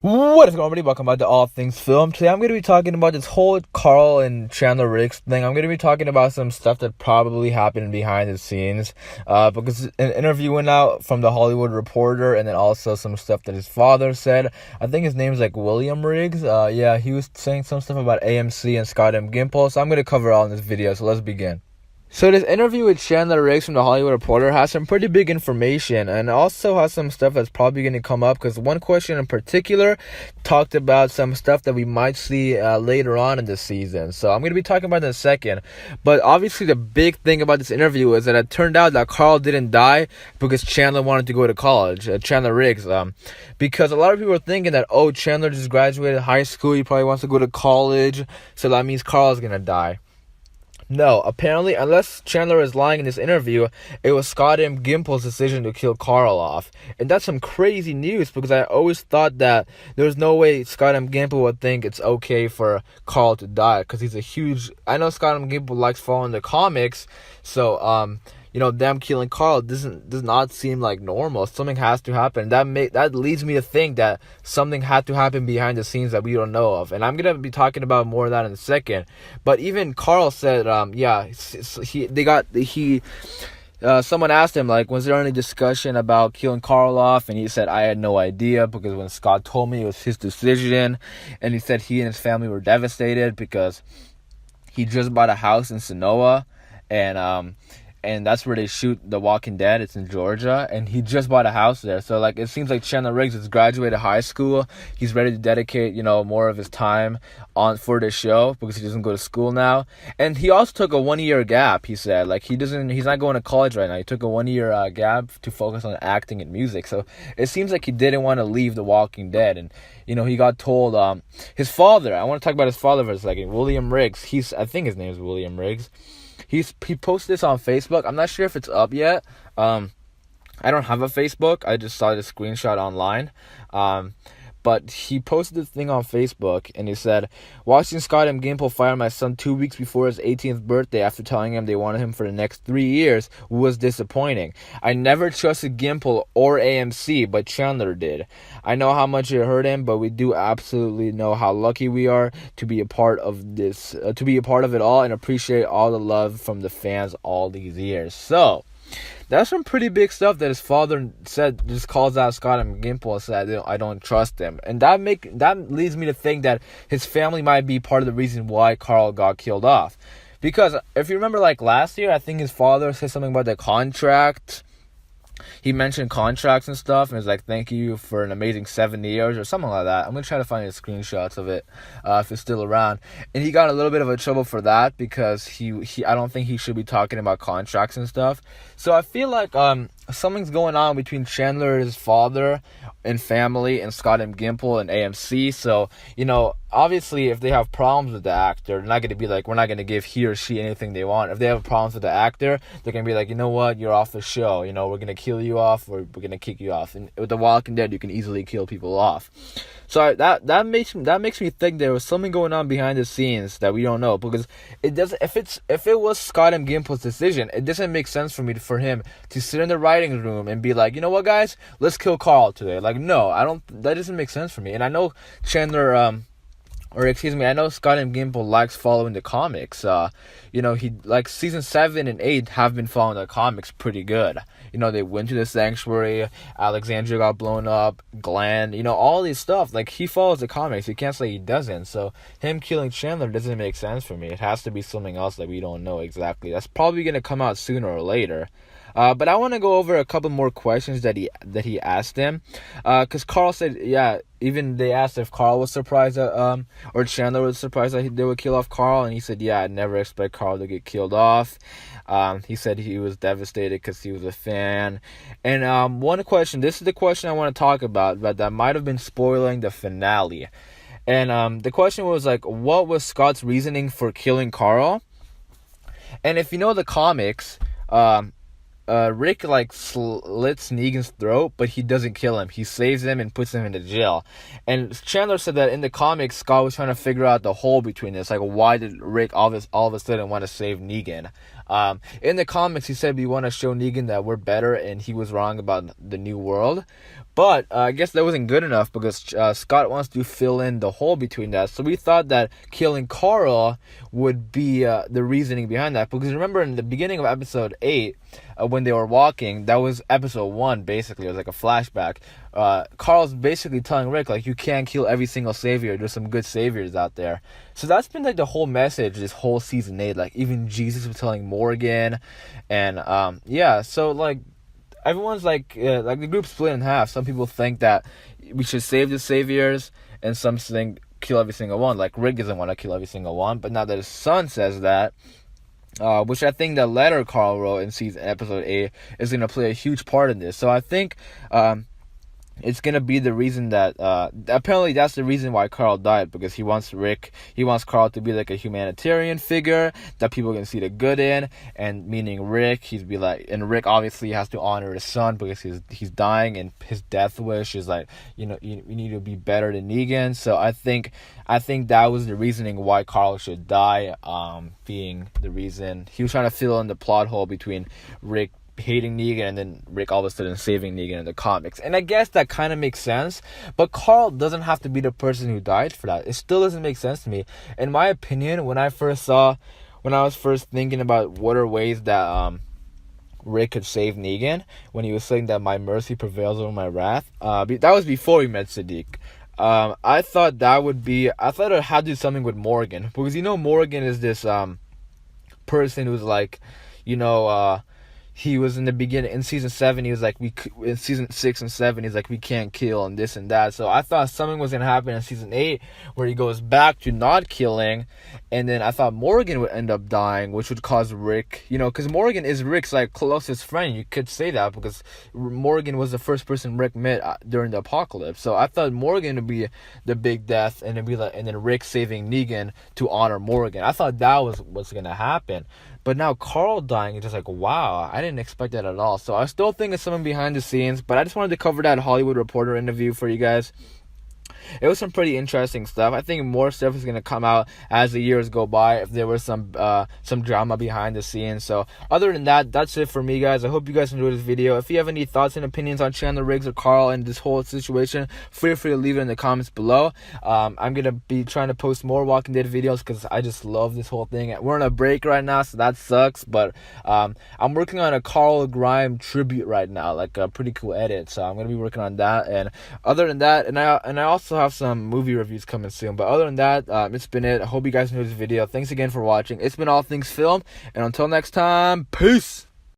What is going on, everybody? Welcome back to All Things Film. Today I'm going to be talking about this whole Carl and Chandler Riggs thing. I'm going to be talking about some stuff that probably happened behind the scenes. Because an interview went out from the Hollywood Reporter, and then also some stuff that his father said. I think his name is like William Riggs. Yeah, he was saying some stuff about AMC and Scott M. Gimple. So I'm going to cover it all in this video. So let's begin. So this interview with Chandler Riggs from the Hollywood Reporter has some pretty big information, and also has some stuff that's probably going to come up, because one question in particular talked about some stuff that we might see later on in the season. So I'm going to be talking about that in a second. But obviously the big thing about this interview is that it turned out that Carl didn't die because Chandler wanted to go to college, Chandler Riggs. Because a lot of people are thinking that, oh, Chandler just graduated high school, he probably wants to go to college, so that means Carl's going to die. No, apparently, unless Chandler is lying in this interview, it was Scott M. Gimple's decision to kill Carl off. And that's some crazy news, because I always thought that there's no way Scott M. Gimple would think it's okay for Carl to die, because he's a huge... I know Scott M. Gimple likes following the comics, so, them killing Carl does not seem like normal. Something has to happen. That leads me to think that something had to happen behind the scenes that we don't know of. And I'm gonna be talking about more of that in a second. But even Carl said, someone asked him, like, was there any discussion about killing Carl off? And he said, I had no idea, because when Scott told me, it was his decision. And he said he and his family were devastated because he just bought a house in Sonoma, and that's where they shoot The Walking Dead. It's in Georgia, and he just bought a house there. So, like, it seems like Chandler Riggs has graduated high school. He's ready to dedicate, more of his time for this show, because he doesn't go to school now. And he also took a 1-year gap, he said. Like, he's not going to college right now. He took a 1-year gap to focus on acting and music. So it seems like he didn't want to leave The Walking Dead. And, he got told, his father, I want to talk about his father for a second, William Riggs. I think his name is William Riggs. He posted this on Facebook. I'm not sure if it's up yet. I don't have a Facebook. I just saw the screenshot online. But he posted this thing on Facebook, and he said, watching Scott M. Gimple fire my son 2 weeks before his 18th birthday after telling him they wanted him for the next 3 years was disappointing. I never trusted Gimple or AMC, but Chandler did. I know how much it hurt him, but we do absolutely know how lucky we are to be a part of this, to be a part of it all, and appreciate all the love from the fans all these years. So that's some pretty big stuff that his father said. Just calls out Scott M. Gimple and said, I don't trust him. And that leads me to think that his family might be part of the reason why Carl got killed off. Because if you remember, like, last year, I think his father said something about the contract. He mentioned contracts and stuff, and was like, thank you for an amazing 7 years, or something like that. I'm going to try to find the screenshots of it, if it's still around. And he got a little bit of a trouble for that, because I don't think he should be talking about contracts and stuff. So I feel like something's going on between Chandler's father and family and Scott M. Gimple and AMC. So, obviously, if they have problems with the actor, they're not going to be like, we're not going to give he or she anything they want. If they have problems with the actor, they're going to be like, you know what, you're off the show. We're going to kill you off, or we're going to kick you off. And with The Walking Dead, you can easily kill people off. So that makes me think there was something going on behind the scenes that we don't know, because it doesn't. If it was Scott M. Gimple's decision, it doesn't make sense for him to sit in the writing room and be like, you know what, guys, let's kill Carl today. Like, no, I don't. That doesn't make sense for me. And I know I know Scott M. Gimple likes following the comics. He, like, season 7 and 8 have been following the comics pretty good. They went to the sanctuary, Alexandria got blown up, Glenn, all these stuff. Like, he follows the comics. You can't say he doesn't. So him killing Chandler doesn't make sense for me. It has to be something else that we don't know exactly. That's probably going to come out sooner or later. But I want to go over a couple more questions that he asked him, because Carl said, even they asked if Carl was surprised that, or Chandler was surprised that they would kill off Carl, and he said, I'd never expect Carl to get killed off. He said he was devastated because he was a fan. And one question, this is the question I want to talk about, but that might have been spoiling the finale. And the question was, like, what was Scott's reasoning for killing Carl? And if you know the comics, Rick, like, slits Negan's throat, but he doesn't kill him. He saves him and puts him into jail. And Chandler said that in the comics, Scott was trying to figure out the hole between this. Like, why did Rick all of a sudden want to save Negan? In the comics, he said we want to show Negan that we're better and he was wrong about the new world. But I guess that wasn't good enough because Scott wants to fill in the hole between that. So we thought that killing Carl would be the reasoning behind that. Because remember in the beginning of episode 8, when they were walking, that was episode 1 basically. It was like a flashback. Carl's basically telling Rick, like, you can't kill every single savior. There's some good saviors out there. So that's been like the whole message this whole season 8. Like even Jesus was telling Morgan. And yeah, so like everyone's like the group split in half. Some people think that we should save the saviors, and some think kill every single one. Like Rick doesn't want to kill every single one, but now that his son says that, which I think the letter Carl wrote in episode 8 is going to play a huge part in this. So I think it's going to be the reason that apparently that's the reason why Carl died, because he wants Carl to be like a humanitarian figure that people can see the good in, and meaning Rick, and Rick obviously has to honor his son because he's dying, and his death wish is like, you need to be better than Negan. So I think that was the reasoning why Carl should die, being the reason he was trying to fill in the plot hole between Rick hating Negan and then Rick all of a sudden saving Negan in the comics. And I guess that kind of makes sense, but Carl doesn't have to be the person who died for that. It still doesn't make sense to me. In my opinion, when I was first thinking about what are ways that Rick could save Negan, when he was saying that my mercy prevails over my wrath, that was before we met Siddiq. I thought it had to do something with Morgan, because Morgan is this person who's like, he was in the beginning in season 7. He was like, in season 6 and 7, he's like, we can't kill and this and that. So I thought something was gonna happen in season 8 where he goes back to not killing, and then I thought Morgan would end up dying, which would cause Rick, because Morgan is Rick's like closest friend. You could say that because Morgan was the first person Rick met during the apocalypse. So I thought Morgan would be the big death, and then Rick saving Negan to honor Morgan. I thought that was what's gonna happen. But now Carl dying is just like, wow, I didn't expect that at all. So I still think it's something behind the scenes, but I just wanted to cover that Hollywood Reporter interview for you guys. It was some pretty interesting stuff. I think more stuff is going to come out as the years go by if there was some drama behind the scenes. So other than that, that's it for me, guys. I hope you guys enjoyed this video. If you have any thoughts and opinions on Chandler Riggs or Carl and this whole situation, feel free to leave it in the comments below. I'm going to be trying to post more Walking Dead videos because I just love this whole thing. We're on a break right now, so that sucks. But I'm working on a Carl Grime tribute right now, like a pretty cool edit. So I'm going to be working on that. And other than that, and I also have some movie reviews coming soon. But other than that, it's been it. I hope you guys enjoyed this video. Thanks again for watching. It's been All Things Film, and until next time, peace.